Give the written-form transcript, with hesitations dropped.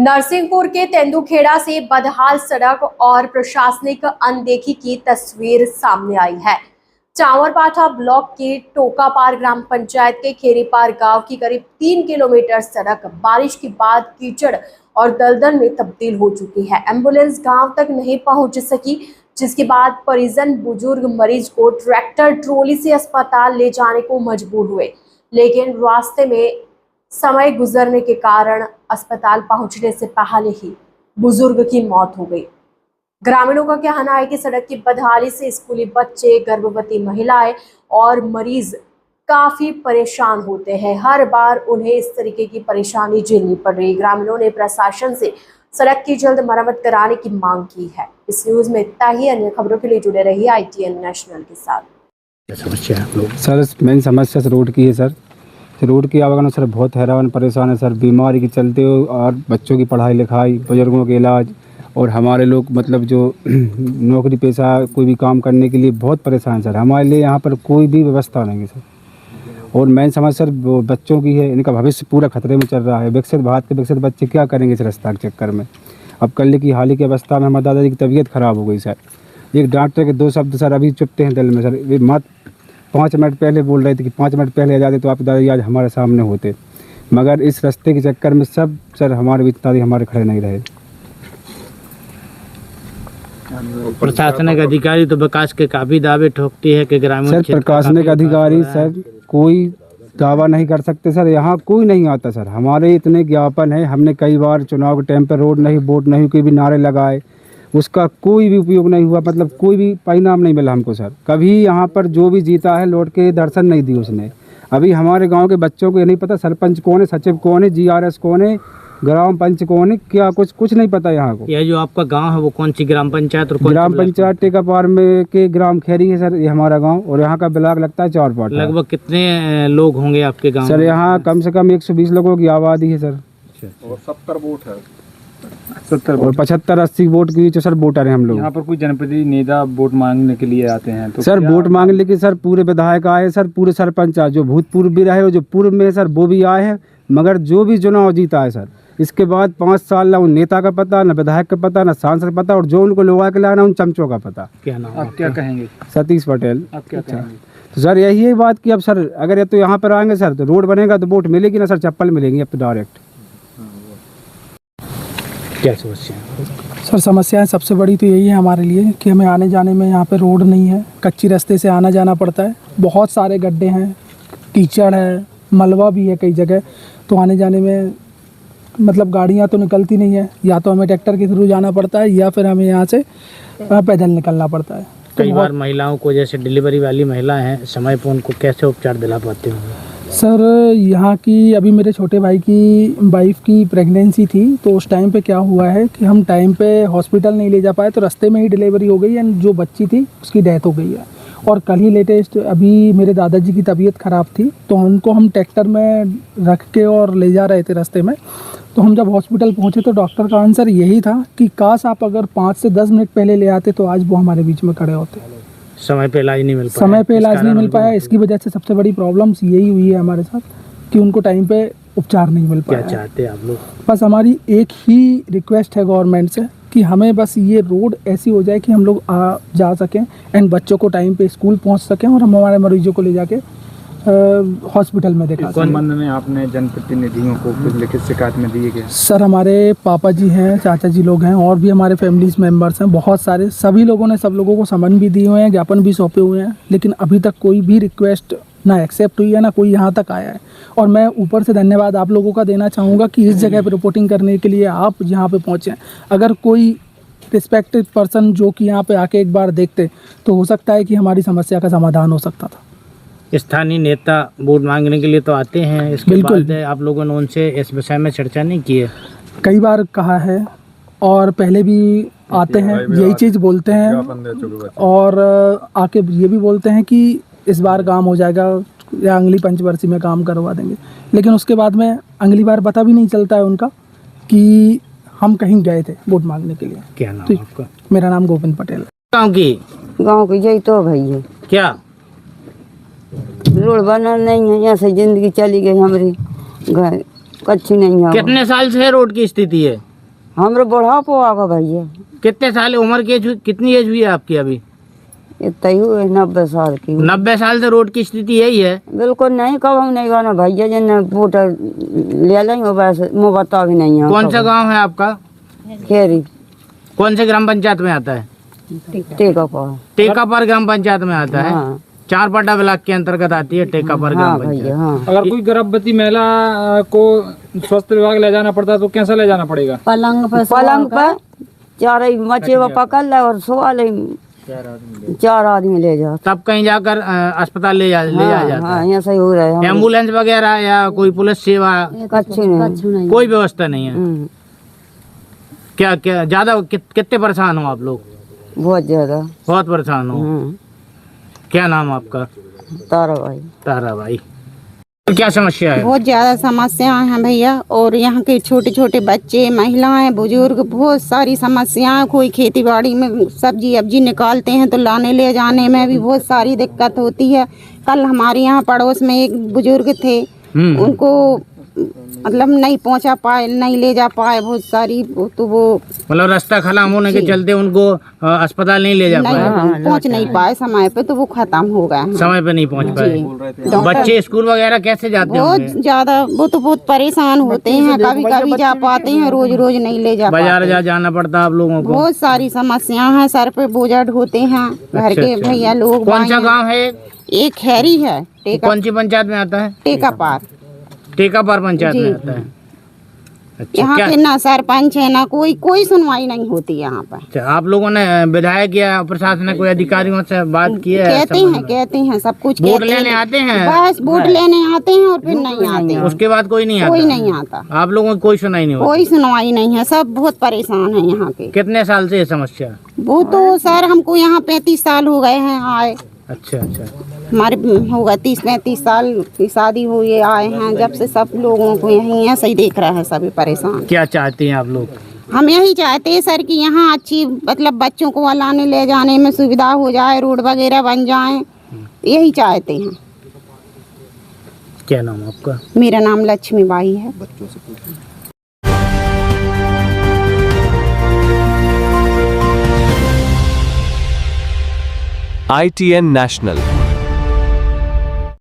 नरसिंहपुर के तेंदुखेड़ा से बदहाल सड़क और प्रशासनिक अनदेखी की तस्वीर सामने आई है। चावरपाठा ब्लॉक के टोकापार ग्राम पंचायत के खेरीपार गांव की करीब 3 किलोमीटर सड़क बारिश के बाद कीचड़ और दलदल में तब्दील हो चुकी है। एम्बुलेंस गांव तक नहीं पहुंच सकी, जिसके बाद परिजन बुजुर्ग मरीज को ट्रैक्टर ट्रॉली से अस्पताल ले जाने को मजबूर हुए, लेकिन रास्ते में समय गुजरने के कारण अस्पताल पहुंचने से पहले ही बुजुर्ग की मौत हो गई। ग्रामीणों का कहना है कि सड़क की बदहाली से स्कूली बच्चे, गर्भवती महिलाएं और मरीज काफी परेशान होते हैं। हर बार उन्हें इस तरीके की परेशानी झेलनी पड़ रही है। ग्रामीणों ने प्रशासन से सड़क की जल्द मरम्मत कराने की मांग की है। इस न्यूज में इतना ही। अन्य खबरों के लिए जुड़े रहिए ITN नेशनल के साथ। समस्या सर, मेन समस्या रोड की है सर। रोड की आवागमन सर बहुत हैरान परेशान है सर। बीमारी के चलते और बच्चों की पढ़ाई लिखाई, बुजुर्गों के इलाज और हमारे लोग मतलब जो नौकरी पेशा कोई भी काम करने के लिए बहुत परेशान है सर। हमारे लिए यहाँ पर कोई भी व्यवस्था नहीं है सर। और मेन समस्या सर वो बच्चों की है, इनका भविष्य पूरा खतरे में चल रहा है। विकसित भारत के विकसित बच्चे क्या करेंगे इस रास्ता के चक्कर में। अब कल की हाल की अवस्था में हमारे दादाजी की तबीयत ख़राब हो गई सर। एक डॉक्टर के 2 शब्द सर अभी चुपते हैं दिल में सर। वे मत 5 मिनट पहले बोल रहे थे कि 5 मिनट पहले आ जाते तो आपके दादाजी आज हमारे सामने होते, मगर इस रास्ते के चक्कर में सब सर हमारे दादाजी हमारे खड़े नहीं रहे। प्रशासनिक अधिकारी तो विकास के काफी दावे ठोकती है कि ग्रामीण सर प्रशासनिक अधिकारी सर कोई दावा नहीं कर सकते सर। यहाँ कोई नहीं आता सर। हमारे इतने ज्ञापन है, हमने कई बार चुनाव के टाइम पर रोड नहीं, वोट नहीं, कोई भी नारे लगाए, उसका कोई भी उपयोग नहीं हुआ। मतलब कोई भी परिणाम नहीं मिला हमको सर। कभी यहाँ पर जो भी जीता है लौट के दर्शन नहीं दिए उसने। अभी हमारे गांव के बच्चों को ये नहीं पता सरपंच कौन है, सचिव कौन है, GRS कौन है, ग्राम पंच कौन है, क्या कुछ नहीं पता यहाँ को। यह जो आपका गांव है वो कौन सी ग्राम पंचायत? और ग्राम पंचायत टेकापार में के ग्राम खेरी है सर, ये हमारा गाँव। और यहाँ का ब्लॉक लगता है चावरपाठा। लगभग कितने लोग होंगे आपके गाँव सर? यहाँ कम से कम 120 लोगों की आबादी है सर। और 70 वोट है। 70 और 75-80 वोट की जो सर वोटर हैं हम लोग। यहाँ पर कोई जनप्रतिनिधि नेता वोट मांगने के लिए आते हैं तो सर वोट मांगने के सर पूरे विधायक आए सर, पूरे सरपंच आए, जो भूतपूर्व भी रहे और जो पूर्व में सर वो भी आए हैं, मगर जो भी चुनाव जीता है सर इसके बाद 5 साल ना उन नेता का पता, ना विधायक का पता, ना सांसद का पता, और जो उनको लोग के लाना उन चमचों का पता। क्या नाम? आप क्या कहेंगे? सतीश पटेल। आप क्या कहेंगे? तो सर यही है बात कि अब सर अगर ये तो यहाँ पर आएंगे सर तो रोड बनेगा तो वोट मिलेगी ना सर, चप्पल मिलेंगी अब तो डायरेक्ट। क्या समस्या? सर समस्याएं सबसे बड़ी तो यही है हमारे लिए कि हमें आने जाने में यहाँ पे रोड नहीं है, कच्ची रास्ते से आना जाना पड़ता है। बहुत सारे गड्ढे हैं, कीचड़ है, मलबा भी है कई जगह, तो आने जाने में मतलब गाड़ियाँ तो निकलती नहीं है। या तो हमें ट्रैक्टर के थ्रू जाना पड़ता है या फिर हमें यहाँ से पैदल निकलना पड़ता है। कई बार महिलाओं को, जैसे डिलीवरी वाली महिलाएं हैं, समय पर उनको कैसे उपचार दिला पाते होंगे? सर यहाँ की अभी मेरे छोटे भाई की वाइफ की प्रेगनेंसी थी, तो उस टाइम पे क्या हुआ है कि हम टाइम पे हॉस्पिटल नहीं ले जा पाए, तो रास्ते में ही डिलीवरी हो गई एंड जो बच्ची थी उसकी डेथ हो गई है। और कल ही लेटेस्ट अभी मेरे दादाजी की तबीयत ख़राब थी, तो उनको हम ट्रैक्टर में रख के और ले जा रहे थे रास्ते में। तो हम जब हॉस्पिटल पहुँचे तो डॉक्टर का आंसर यही था कि काश आप अगर 5 से 10 मिनट पहले ले आते तो आज वो हमारे बीच में खड़े होते। समय पे इलाज नहीं मिल पाया। समय पे इलाज नहीं मिल पाया, इसकी वजह से सबसे बड़ी प्रॉब्लम्स यही हुई है हमारे साथ कि उनको टाइम पे उपचार नहीं मिल पाया। क्या चाहते हैं आप लोग? बस हमारी एक ही रिक्वेस्ट है गवर्नमेंट से कि हमें बस ये रोड ऐसी हो जाए कि हम लोग आ जा सकें एंड बच्चों को टाइम पे स्कूल पहुंच सकें और हम हमारे मरीजों को ले जाके हॉस्पिटल में देखा। इस संबंध में आपने जनप्रतिनिधियों को कुछ लिखित शिकायत में दिए गए? सर हमारे पापा जी हैं, चाचा जी लोग हैं और भी हमारे फैमिलीज मेम्बर्स हैं बहुत सारे, सभी लोगों ने सब लोगों को समन भी दिए हुए हैं, ज्ञापन भी सौंपे हुए हैं, लेकिन अभी तक कोई भी रिक्वेस्ट ना एक्सेप्ट हुई है ना कोई यहाँ तक आया है। और मैं ऊपर से धन्यवाद आप लोगों का देना चाहूँगा कि इस जगह पर रिपोर्टिंग करने के लिए आप यहाँ पे पहुँचे। अगर कोई रिस्पेक्टेड पर्सन जो कि यहाँ पे आके एक बार देखते तो हो सकता है कि हमारी समस्या का समाधान हो सकता था। स्थानीय नेता वोट मांगने के लिए तो आते हैं, इसके बिल्कुल। बाद आप लोगों ने उनसे इस विषय में चर्चा नहीं की है? कई बार कहा है और पहले भी आते हैं, यही चीज़ बोलते हैं और आके ये भी बोलते हैं कि इस बार काम हो जाएगा या अगली पंचवर्षीय में काम करवा देंगे, लेकिन उसके बाद में अगली बार पता भी नहीं चलता है उनका कि हम कहीं गए थे वोट मांगने के लिए। क्या नाम आपका? मेरा नाम गोविंद पटेल है। गाँव की यही तो भाई है। क्या रोड बना नहीं है, यहाँ से जिंदगी चली गई हमारी, घर कच्ची नहीं है। कितने साल से रोड की स्थिति है? हमरो बुढ़ापो आगा भैया। कितने साल उम्र की कितनी एज हुई है आपकी अभी? इतना ही हुए 90 साल की। 90 साल से रोड की स्थिति यही है? बिल्कुल नहीं, कब हम नहीं गाना भैया जिन वोट ले लेंगे वैसे मुँह बता भी नहीं है। कौन सा गांव है आपका? खेरी कौन से ग्राम पंचायत में आता है? टेकापार। टेकापार ग्राम पंचायत में आता है। हाँ। चारपाटा ब्लॉक के अंतर्गत आती है टेकापार हाँ ग्राम भैया पंचायत। हाँ। अगर कोई गर्भवती महिला को स्वास्थ्य विभाग ले जाना पड़ता है तो कैसा ले जाना पड़ेगा? पलंग पर चार बच्चे वो पकड़ ले और सो ले, 4 आदमी ले जाओ तब कहीं जाकर अस्पताल ले जाया जाता हाँ, है। यहाँ सही हो रहा है। एम्बुलेंस वगैरह या कोई पुलिस सेवा कच्छु नहीं। कोई व्यवस्था नहीं है? क्या क्या ज्यादा कितने परेशान हो आप लोग? बहुत ज्यादा। बहुत परेशान हो। क्या नाम आपका? तारा भाई। तारा भाई। क्या समस्या है? बहुत ज़्यादा समस्याएं हैं भैया, और यहाँ के छोटे छोटे बच्चे, महिलाएं, बुजुर्ग, बहुत सारी समस्याएं। कोई खेती बाड़ी में सब्जी अब्जी निकालते हैं तो लाने ले जाने में भी बहुत सारी दिक्कत होती है। कल हमारे यहाँ पड़ोस में एक बुजुर्ग थे, उनको मतलब नहीं पहुँचा पाए, नहीं ले जा पाए, बहुत सारी तो वो मतलब रास्ता खराब होने के चलते उनको अस्पताल नहीं ले जा पाए, पहुँच नहीं पाए समय पे, तो वो खत्म हो गए। समय पे नहीं पहुँच पाए। बच्चे स्कूल वगैरह कैसे जाते बहुत होंगे? ज्यादा वो तो बहुत परेशान होते हैं, कभी कभी जा पाते हैं, रोज रोज नहीं ले जा बाजार पाते। जाना पड़ता है आप लोगों को? बहुत सारी समस्याएं हैं, सर पे बोझ ढोते हैं घर के अच्छा। भैया लोग। कौन सा गांव है? एक खैरी है, कौन सी पंचायत में आता है? टेकापार। टेकापार पंचायत में आता है। अच्छा, यहाँ क्या के ना सरपंच है ना कोई सुनवाई नहीं होती यहाँ पर। अच्छा, आप लोगों ने विधायक या प्रशासनिक कोई अधिकारियों से बात की है? कहते हैं सब कुछ। वोट लेने आते हैं? बस वोट लेने आते हैं और फिर नहीं आते। उसके बाद कोई नहीं आता? कोई नहीं आता। आप लोगों की कोई सुनाई नहीं होती? कोई सुनवाई नहीं है, सब बहुत परेशान है यहाँ के। कितने साल से ये समस्या? वो तो सर हमको यहाँ 35 साल हो गए हैं आए। अच्छा अच्छा। हमारे होगा 30-35 साल की शादी हुई आए हैं, जब से सब लोगों को यही ऐसे ही देख रहा है, सभी परेशान। क्या चाहते हैं आप लोग? हम यही चाहते हैं सर कि यहाँ अच्छी मतलब बच्चों को लाने ले जाने में सुविधा हो जाए, रोड वगैरह बन जाए, यही चाहते हैं। क्या नाम आपका? मेरा नाम लक्ष्मी बाई है। ITN National